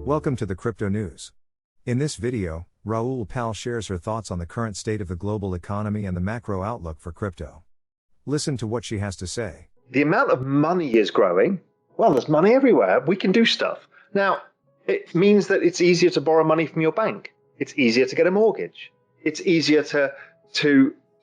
Welcome to the Crypto News. In this video, Raoul Pal shares her thoughts on the current state of the global economy and the macro outlook for crypto. Listen to what she has to say. The amount of money is growing. Well, there's money everywhere. We can do stuff. Now, it means that it's easier to borrow money from your bank. It's easier to get a mortgage. It's easier to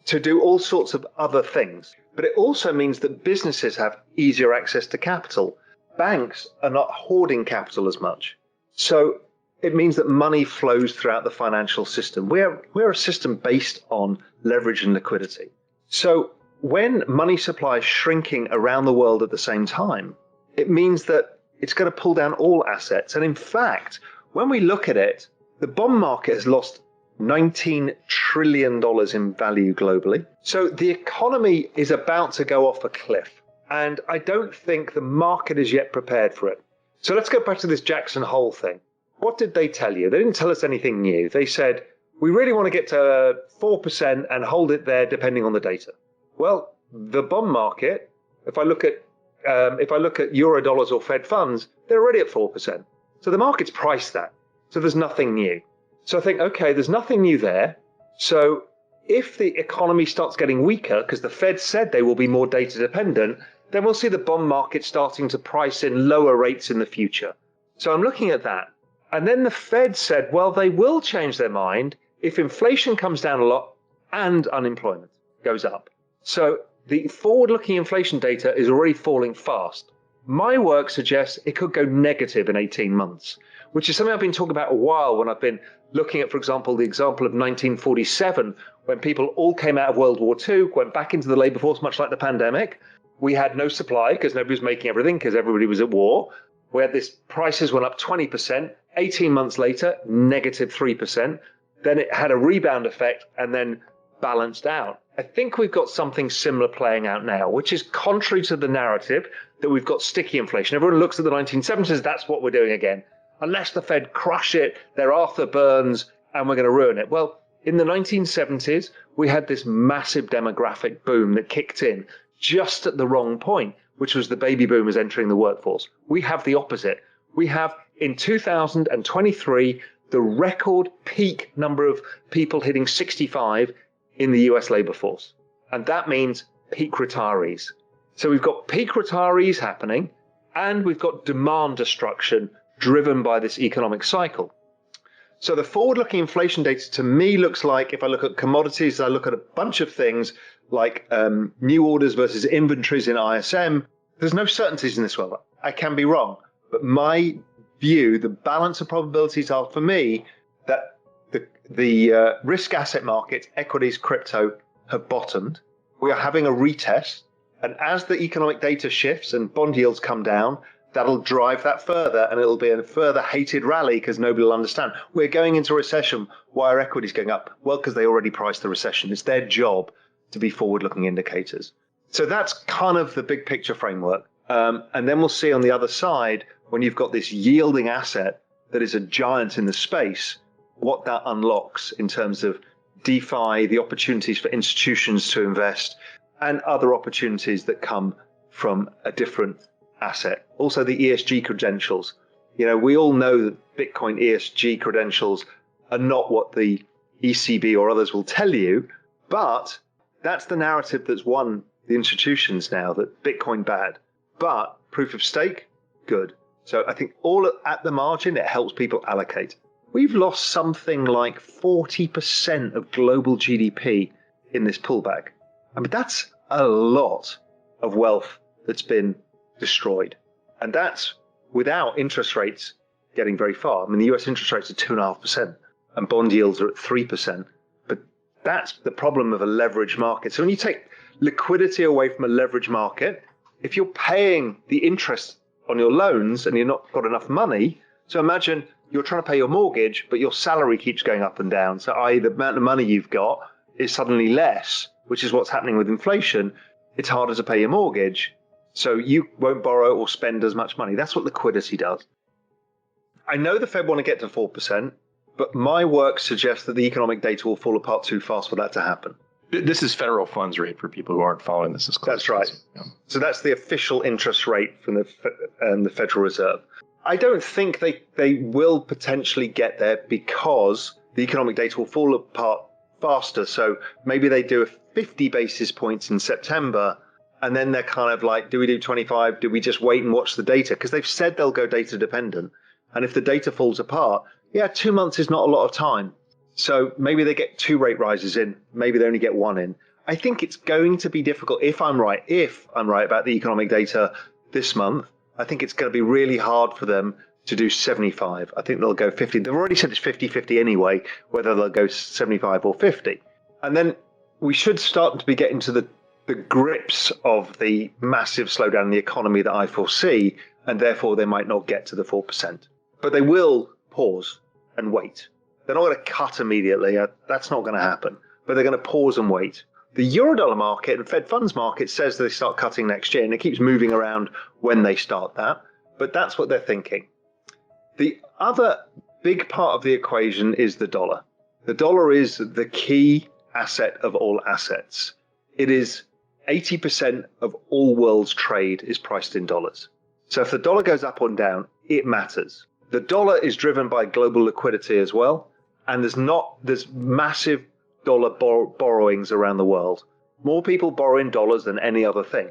do all sorts of other things. But it also means that businesses have easier access to capital. Banks are not hoarding capital as much. So it means that money flows throughout the financial system. We're a system based on leverage and liquidity. So when money supply is shrinking around the world at the same time, it means that it's going to pull down all assets. And in fact, when we look at it, the bond market has lost $19 trillion in value globally. So the economy is about to go off a cliff. And I don't think the market is yet prepared for it. So let's go back to this Jackson Hole thing. What did they tell you? They didn't tell us anything new. They said, we really want to get to 4% and hold it there depending on the data. Well, the bond market, if I look at euro dollars or Fed funds, they're already at 4%. So the market's priced that. So there's nothing new. So I think, okay, there's nothing new there. So if the economy starts getting weaker, because the Fed said they will be more data dependent, then we'll see the bond market starting to price in lower rates in the future. So I'm looking at that. And then the Fed said, well, they will change their mind if inflation comes down a lot and unemployment goes up. So the forward-looking inflation data is already falling fast. My work suggests it could go negative in 18 months, which is something I've been talking about a while when I've been looking at, for example, the example of 1947, when people all came out of World War II, went back into the labor force, much like the pandemic. We had no supply because nobody was making everything because everybody was at war. We had this, prices went up 20%, 18 months later, negative 3%. Then it had a rebound effect and then balanced out. I think we've got something similar playing out now, which is contrary to the narrative that we've got sticky inflation. Everyone looks at the 1970s, that's what we're doing again. Unless the Fed crush it, they're Arthur Burns, and we're going to ruin it. Well, in the 1970s, we had this massive demographic boom that kicked in just at the wrong point, which was the baby boomers entering the workforce. We have the opposite. We have, in 2023, the record peak number of people hitting 65 in the US labor force. And that means peak retirees. So we've got peak retirees happening, and we've got demand destruction driven by this economic cycle. So the forward-looking inflation data to me looks like, if I look at commodities, I look at a bunch of things like new orders versus inventories in ISM. There's no certainties in this world. I can be wrong. But my view, the balance of probabilities are for me that the risk asset markets, equities, crypto, have bottomed. We are having a retest. And as the economic data shifts and bond yields come down, that'll drive that further, and it'll be a further hated rally because nobody will understand. We're going into a recession. Why are equities going up? Well, because they already priced the recession. It's their job to be forward-looking indicators. So that's kind of the big picture framework. And then we'll see on the other side, when you've got this yielding asset that is a giant in the space, what that unlocks in terms of DeFi, the opportunities for institutions to invest, and other opportunities that come from a different asset. Also the ESG credentials. You know, we all know that Bitcoin ESG credentials are not what the ECB or others will tell you, but that's the narrative that's won the institutions now, that Bitcoin bad, but proof of stake, good. So I think all at the margin, it helps people allocate. We've lost something like 40% of global GDP in this pullback. I mean, that's a lot of wealth that's been destroyed. And that's without interest rates getting very far. I mean, the US interest rates are 2.5% and bond yields are at 3%. But that's the problem of a leveraged market. So when you take liquidity away from a leveraged market, if you're paying the interest on your loans and you're not got enough money, so imagine you're trying to pay your mortgage, but your salary keeps going up and down. So i.e. the amount of money you've got is suddenly less, which is what's happening with inflation. It's harder to pay your mortgage. So you won't borrow or spend as much money. That's what liquidity does. I know the Fed want to get to 4%, but my work suggests that the economic data will fall apart too fast for that to happen. This is federal funds rate for people who aren't following this as close. That's right. Yeah. So that's the official interest rate from the Federal Reserve. I don't think they will potentially get there because the economic data will fall apart faster. So maybe they do 50 basis points in September, and then they're kind of like, do we do 25? Do we just wait and watch the data? Because they've said they'll go data dependent. And if the data falls apart, 2 months is not a lot of time. So maybe they get 2 rate rises in, maybe they only get 1 in. I think it's going to be difficult if I'm right about the economic data this month. I think it's going to be really hard for them to do 75. I think they'll go 50. They've already said it's 50-50 anyway, whether they'll go 75 or 50. And then we should start to be getting to the grips of the massive slowdown in the economy that I foresee, and therefore they might not get to the 4%. But they will pause and wait. They're not going to cut immediately. That's not going to happen. But they're going to pause and wait. The Eurodollar market and Fed funds market says they start cutting next year, and it keeps moving around when they start that. But that's what they're thinking. The other big part of the equation is the dollar. The dollar is the key asset of all assets. It is 80% of all world's trade is priced in dollars. So if the dollar goes up or down, it matters. The dollar is driven by global liquidity as well. And there's massive dollar borrowings around the world. More people borrow in dollars than any other thing.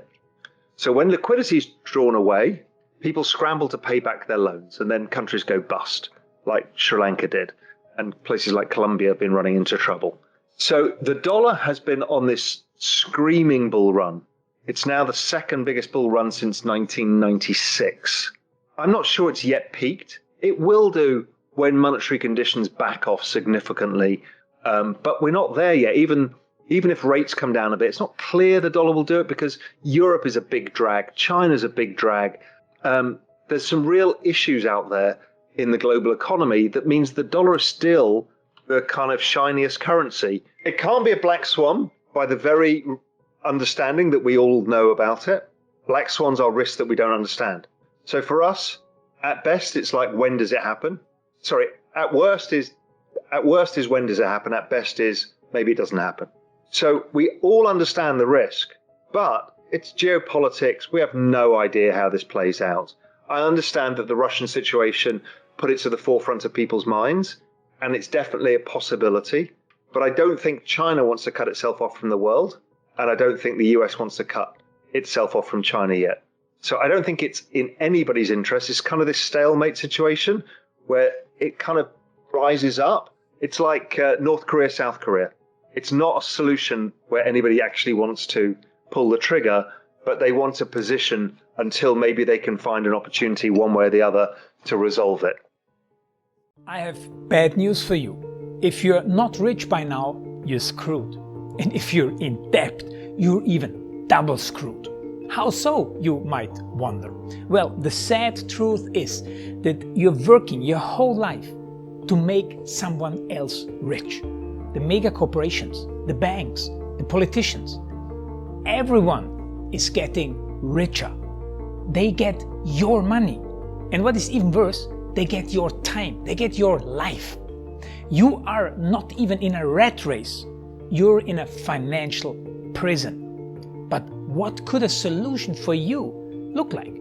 So when liquidity is drawn away, people scramble to pay back their loans, and then countries go bust, like Sri Lanka did, and places like Colombia have been running into trouble. So the dollar has been on this screaming bull run. It's now the second biggest bull run since 1996. I'm not sure it's yet peaked. It will do when monetary conditions back off significantly. But we're not there yet. Even if rates come down a bit, it's not clear the dollar will do it because Europe is a big drag. China's a big drag. There's some real issues out there in the global economy that means the dollar is still the kind of shiniest currency. It can't be a black swan by the very understanding that we all know about it. Black swans are risks that we don't understand. So for us, at best, it's like, when does it happen? Sorry, at worst is when does it happen? At best is maybe it doesn't happen. So we all understand the risk, but it's geopolitics. We have no idea how this plays out. I understand that the Russian situation put it to the forefront of people's minds, and it's definitely a possibility. But I don't think China wants to cut itself off from the world, and I don't think the US wants to cut itself off from China yet. So I don't think it's in anybody's interest. It's kind of this stalemate situation where it kind of rises up. It's like North Korea, South Korea. It's not a solution where anybody actually wants to pull the trigger, but they want a position until maybe they can find an opportunity one way or the other to resolve it. I have bad news for you. If you're not rich by now, you're screwed. And if you're in debt, you're even double screwed. How so, you might wonder? Well, the sad truth is that you're working your whole life to make someone else rich. The mega corporations, the banks, the politicians, everyone is getting richer. They get your money. And what is even worse, they get your time, they get your life. You are not even in a rat race, you're in a financial prison. But what could a solution for you look like?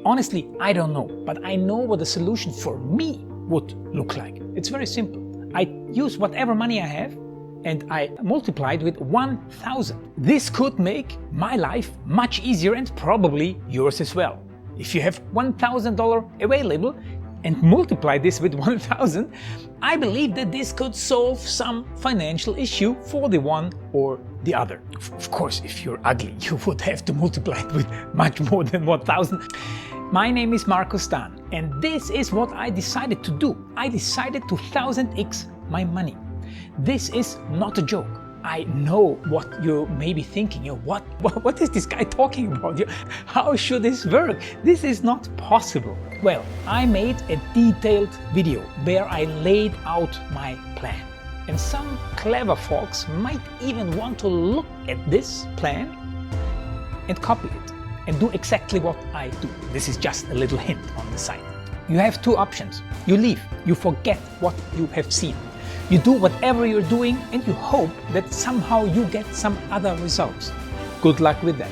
Honestly, I don't know, but I know what a solution for me would look like. It's very simple. I use whatever money I have and I multiply it with 1,000. This could make my life much easier and probably yours as well. If you have $1,000 available and multiply this with 1,000, I believe that this could solve some financial issue for the one or the other. Of course, if you're ugly, you would have to multiply it with much more than 1,000. My name is Marco Stan, and this is what I decided to do. I decided to 1000x my money. This is not a joke. I know what you may be thinking. What is this guy talking about? How should this work? This is not possible. Well, I made a detailed video where I laid out my plan. And some clever folks might even want to look at this plan and copy it and do exactly what I do. This is just a little hint on the side. You have two options. You leave, you forget what you have seen. You do whatever you're doing and you hope that somehow you get some other results. Good luck with that.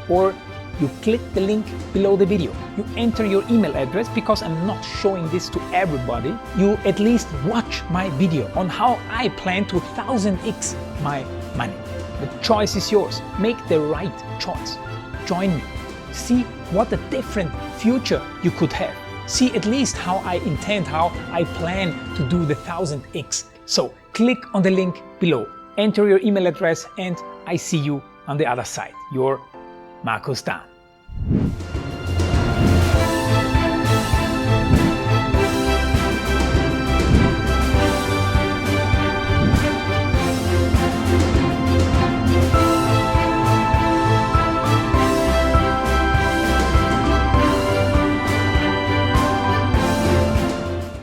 Or you click the link below the video. You enter your email address because I'm not showing this to everybody. You at least watch my video on how I plan to 1000x my money. The choice is yours. Make the right choice. Join me. See what a different future you could have. See at least how I intend, how I plan to do the 1000x. So click on the link below, enter your email address, and I see you on the other side. Your Markus Dahn.